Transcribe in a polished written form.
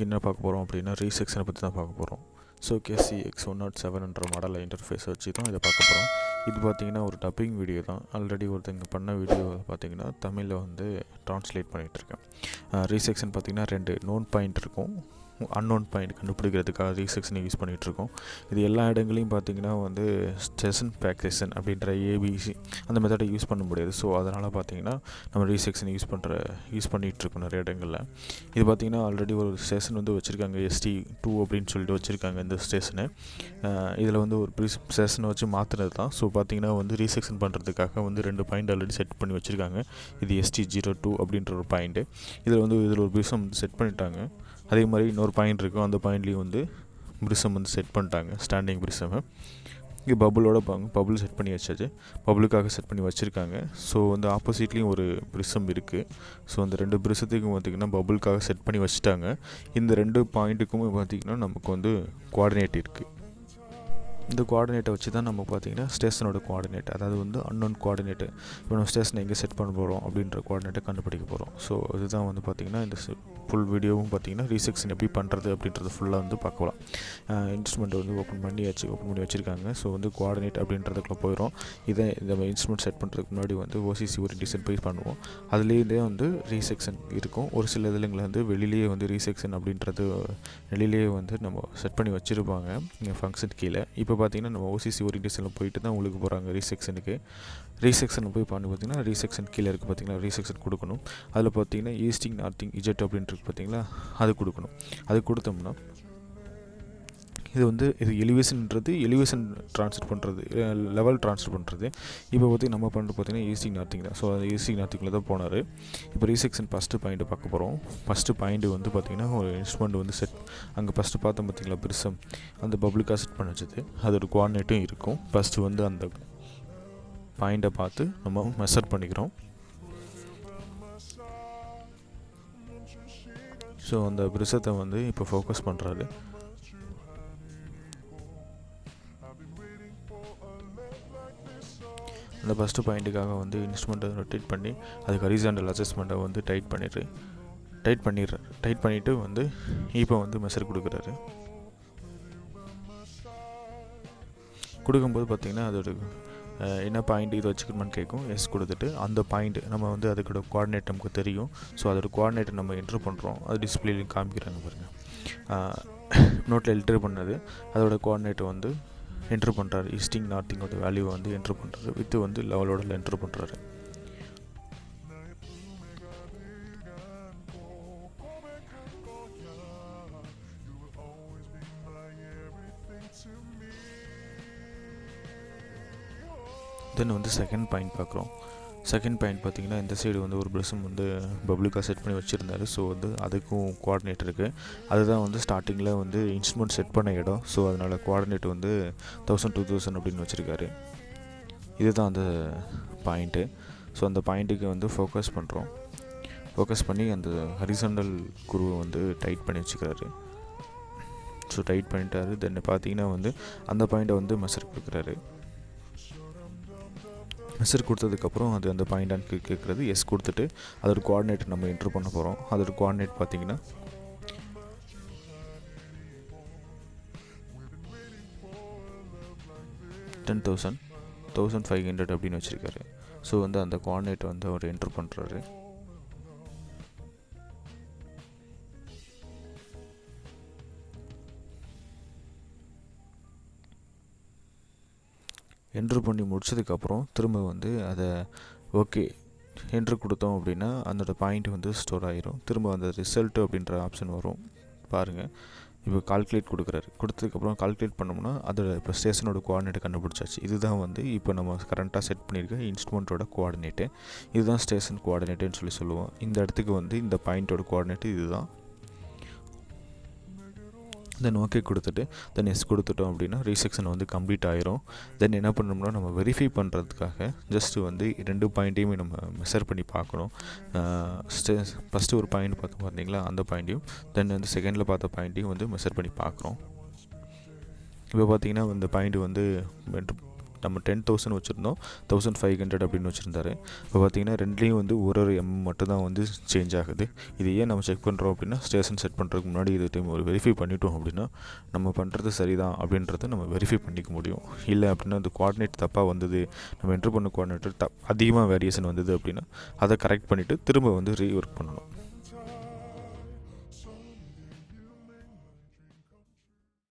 என்ன பார்க்க போகிறோம் அப்படின்னா ரீசெக்ஷனை பற்றி தான் பார்க்க போகிறோம். Sokkia CX 107 மாடல் இன்டர்ஃபேஸ் வச்சு தான் இதை பார்க்க போகிறோம். இது பார்த்திங்கன்னா ஒரு டப்பிங் வீடியோ தான். ஆல்ரெடி ஒருத்தங்க பண்ண வீடியோ பார்த்திங்கன்னா தமிழில் வந்து ட்ரான்ஸ்லேட் பண்ணிகிட்ருக்கேன். ரீசெக்ஷன் பார்த்திங்கன்னா 2 நோன் பாயிண்ட் இருக்கும், அன்னோன் பாயிண்ட் கண்டுபிடிக்கிறதுக்காக ரீசெக்ஷனை யூஸ் பண்ணிகிட்ருக்கோம். இது எல்லா இடங்களையும் பார்த்திங்கன்னா வந்து செஷன் பேக்சேஷன் அப்படின்ற ஏபிசி அந்த மெத்தடை யூஸ் பண்ண முடியாது. ஸோ அதனால் பார்த்திங்கன்னா நம்ம ரீசெக்ஷனை யூஸ் பண்ணிகிட்ருக்கோம் நிறைய இடங்களில். இது பார்த்திங்கன்னா ஆல்ரெடி ஒரு ஸ்டேஷன் வந்து வச்சுருக்காங்க, ST2 அப்படின்னு சொல்லிட்டு வச்சுருக்காங்க இந்த ஸ்டேஷனை. இதில் வந்து ஒரு ஸ்டேஷனை வச்சு மாற்றினது தான். ஸோ பார்த்திங்கன்னா வந்து ரீசெக்ஷன் பண்ணுறதுக்காக வந்து 2 பாயிண்ட் ஆல்ரெடி செட் பண்ணி வச்சுருக்காங்க. இது ST02 அப்படின்ற ஒரு பாயிண்ட்டு. இதில் ஒரு பிரிசம் செட் பண்ணிட்டாங்க. அதே மாதிரி இன்னொரு பாயிண்ட் இருக்கும், அந்த பாயிண்ட்லேயும் வந்து பிரிசம் வந்து செட் பண்ணிட்டாங்க, ஸ்டாண்டிங் பிரிசமை. இங்கே பபுள் செட் பண்ணி வச்சாச்சு, பபுளுக்காக செட் பண்ணி வச்சுருக்காங்க. ஸோ வந்து ஆப்போசிட்லேயும் ஒரு பிரிசம் இருக்குது. ஸோ அந்த 2 பிரிசத்துக்கும் பார்த்திங்கன்னா பபுளுக்காக செட் பண்ணி வச்சுட்டாங்க. இந்த 2 பாயிண்ட்டுக்குமே பார்த்திங்கன்னா நமக்கு வந்து கோஆர்டினேட் இருக்குது. இந்த கோஆர்டினேட்டை வச்சு தான் நம்ம பார்த்திங்கன்னா ஸ்டேஷனோட கோஆர்டினேட், அதாவது வந்து அன்னோன் கோஆர்டினேட்டு, இப்போ நம்ம ஸ்டேஷனை எங்கே செட் பண்ண போகிறோம் அப்படின்ற கோஆர்டினேட்டை கண்டுபிடிக்க போகிறோம். ஸோ இதுதான் வந்து பார்த்திங்கன்னா இந்த ஃபுல் வீடியோவும் பார்த்திங்கன்னா ரீசெக்ஷன் எப்படி பண்ணுறது அப்படின்றது ஃபுல்லாக வந்து பார்க்கலாம். இன்ஸ்ட்ருமெண்ட் வந்து ஓப்பன் பண்ணி வச்சுருக்காங்க. ஸோ வந்து கோஆர்டினேட் அப்படின்றதுக்குள்ள போயிடும். இந்த இன்ஸ்ட்ருமெண்ட் செட் பண்ணுறதுக்கு முன்னாடி வந்து OCC ஒரு டிசைன் போய் பண்ணுவோம். அதுலேயே வந்து ரீசெக்ஷன் இருக்கும். ஒரு சில இதுலங்களை வந்து வெளியிலேயே வந்து ரீசெக்ஷன் அப்படின்றது வெளியிலேயே வந்து நம்ம செட் பண்ணி வச்சுருப்பாங்க இங்கே ஃபங்க்ஷன் கீழே. இப்போ பார்த்திங்கன்னா நம்ம OCC ஒரு டிசைனில் போயிட்டு தான் உங்களுக்கு போகிறாங்க ரீசெக்ஷனுக்கு. ரீசெக்ஷனில் போய் பார்த்திங்கன்னா ரீசெக்ஷன் கீழே இருக்குது பார்த்திங்கன்னா, ரீசெக்ஷன் கொடுக்கணும். அதில் பார்த்திங்கன்னா ஈஸ்டிங் நார்த்திங் இஜெட் அப்படின்ட்டு பார்த்திங்களா, அது கொடுக்கணும். அது கொடுத்தோம்னா இது எலிவேஷன் ட்ரான்ஸ்ஃபர் பண்ணுறது, லெவல் ட்ரான்ஸ்ஃபர் பண்ணுறது. இப்போ பார்த்திங்கன்னா நம்ம பண்ணுறது பார்த்திங்கன்னா ஈஸ்டிங் நார்த்திங் தான். ஸோ அது ஈஸ்டிங் நார்த்திங்கில் தான் போனார். இப்போ ரீசெக்ஷன் ஃபஸ்ட்டு பாயிண்ட்டை பார்க்க போகிறோம். ஃபஸ்ட்டு பாயிண்ட்டு வந்து பார்த்திங்கன்னா ஒரு இன்ஸ்ட்ருமெண்ட் வந்து அங்கே ஃபஸ்ட்டு பார்த்தோம் பார்த்திங்களா பிரிசம், அந்த பப்ளிக்காக செட் பண்ண வச்சது, அதோட கோஆர்டினேட்டும் இருக்கும். ஃபஸ்ட்டு வந்து அந்த பாயிண்ட்டை பார்த்து நம்ம மெஷர் பண்ணிக்கிறோம். ஸோ அந்த பிரிசத்தை வந்து இப்போ ஃபோக்கஸ் பண்ணுறாரு. அந்த ஃபஸ்ட்டு பாயிண்ட்டுக்காக வந்து இன்ஸ்ட்ருமெண்ட்டை ரொட்டேட் பண்ணி அதுக்கு ஹரிசாண்டல் அட்ஜஸ்ட்மெண்ட்டை வந்து டைட் பண்ணிவிட்டு வந்து இப்போ வந்து மெஷர் கொடுக்கும்போது பார்த்திங்கன்னா அதோட என்ன பாயிண்ட் இது வச்சுக்கணுமான்னு கேட்கும். எஸ் கொடுத்துட்டு அந்த பாயிண்ட் நம்ம வந்து அதுக்கோட கோஆர்டினேட் நமக்கு தெரியும். ஸோ அதோட கோஆர்டினேட்டை நம்ம என்ட்ரு பண்ணுறோம். அது டிஸ்பிளேலையும் காமிக்கிறாங்க பாருங்கள். நோட்டில் என்ட்ரு பண்ணது அதோட கோஆர்டினேட்டை வந்து என்ட்ரு பண்ணுறாரு. ஈஸ்டிங் நார்த்திங்கோட வேல்யூவை வந்து என்ட்ரு பண்ணுறாரு, வித்து வந்து லெவலோட என்ட்ரு பண்ணுறாரு. தென் வந்து செகண்ட் பாயிண்ட் பார்க்குறோம். செகண்ட் பாயிண்ட் பார்த்திங்கன்னா இந்த சைடு வந்து ஒரு பிரிசம் வந்து பப்ளிக்காக செட் பண்ணி வச்சுருந்தாரு. ஸோ வந்து அதுக்கும் கோஆர்டினேட் இருக்குது. அதுதான் வந்து ஸ்டார்டிங்கில் வந்து இன்ஸ்ட்ருமெண்ட் செட் பண்ண இடம். ஸோ அதனால் கோஆர்டினேட் வந்து 1000 2000 அப்படின்னு வச்சுருக்காரு. இதுதான் அந்த பாயிண்ட்டு. ஸோ அந்த பாயிண்ட்டுக்கு வந்து ஃபோக்கஸ் பண்ணி அந்த ஹரிசாண்டல் குருவை வந்து டைட் பண்ணி வச்சுக்கிறாரு. ஸோ டைட் பண்ணிட்டாரு. தென் பார்த்திங்கன்னா வந்து அந்த பாயிண்ட்டை வந்து மெஷர் கொடுக்குறாரு. மெஷர் கொடுத்ததுக்கப்புறம் அது அந்த பாயிண்டான்னு கேட்குறது. எஸ் கொடுத்துட்டு அதோட கோஆர்டினேட் நம்ம என்ட்ரு பண்ண போகிறோம். அதோட கோஆர்டினேட் பார்த்திங்கன்னா 10,500 அப்படின்னு வச்சுருக்காரு. ஸோ வந்து அந்த கோஆர்டினேட்டை வந்து அவர் என்ட்ரு பண்ணுறாரு. என்ட்ரு பண்ணி முடிச்சதுக்கப்புறம் திரும்ப வந்து அதை ஓகே என்ட்ரு கொடுத்தோம் அப்படின்னா அதோட பாயிண்ட் வந்து ஸ்டோர் ஆகிரும். திரும்ப அந்த ரிசல்ட்டு அப்படின்ற ஆப்ஷன் வரும் பாருங்கள். இப்போ கால்குலேட் கொடுத்ததுக்கப்புறம் கால்குலேட் பண்ணோம்னா அதோட இப்போ ஸ்டேஷனோட கோஆர்டினேட்டை கண்டுபிடிச்சாச்சு. இதுதான் வந்து இப்போ நம்ம கரண்ட்டாக செட் பண்ணியிருக்க இன்ஸ்ட்ருமெண்ட்டோட கோஆர்டினேட்டு. இதுதான் ஸ்டேஷன் கோஆர்டினேட்டுன்னு சொல்லுவோம். இந்த இடத்துக்கு வந்து இந்த பாயிண்ட்டோட கோஆர்டினேட்டு இதுதான். தென் ஓகே கொடுத்துட்டு தென் எஸ் கொடுத்துட்டோம் அப்படின்னா ரீசெக்ஷன் வந்து கம்ப்ளீட் ஆகிரும். தென் என்ன பண்ணணும்னா நம்ம வெரிஃபை பண்ணுறதுக்காக ஜஸ்ட்டு வந்து 2 பாயிண்ட்டையுமே நம்ம மெஷர் பண்ணி பார்க்கணும். ஃபஸ்ட்டு ஒரு பாயிண்ட் பார்த்தோம் பார்த்தீங்களா, அந்த பாயிண்ட்டையும் தென் வந்து செகண்டில் பார்த்த பாயிண்ட்டையும் வந்து மெஷர் பண்ணி பார்க்குறோம். இப்போ பார்த்திங்கன்னா இந்த பாயிண்ட் வந்து நம்ம 10,000 வச்சுருந்தோம், 1500 அப்படின்னு வச்சுருந்தாரு. இப்போ பார்த்திங்கன்னா ரெண்டுலேயும் வந்து ஒரு மட்டும் தான் வந்து சேஞ்ச் ஆகுது. இது ஏன் நம்ம செக் பண்ணுறோம் அப்படின்னா, ஸ்டேஷன் செட் பண்ணுறதுக்கு முன்னாடி இது டைம் ஒரு வெரிஃபை பண்ணிட்டோம் அப்படின்னா நம்ம பண்ணுறது சரிதான் அப்படின்றத நம்ம வெரிஃபை பண்ணிக்க முடியும். இல்லை அப்படின்னா அந்த கோஆர்டினேட் தப்பாக வந்தது, நம்ம என்ட்ரு பண்ண கோஆர்டினேட்டர் அதிகமாக வேரியேஷன் வந்தது அப்படின்னா அதை கரெக்ட் பண்ணிவிட்டு திரும்ப வந்து ரீஒர்க் பண்ணணும்.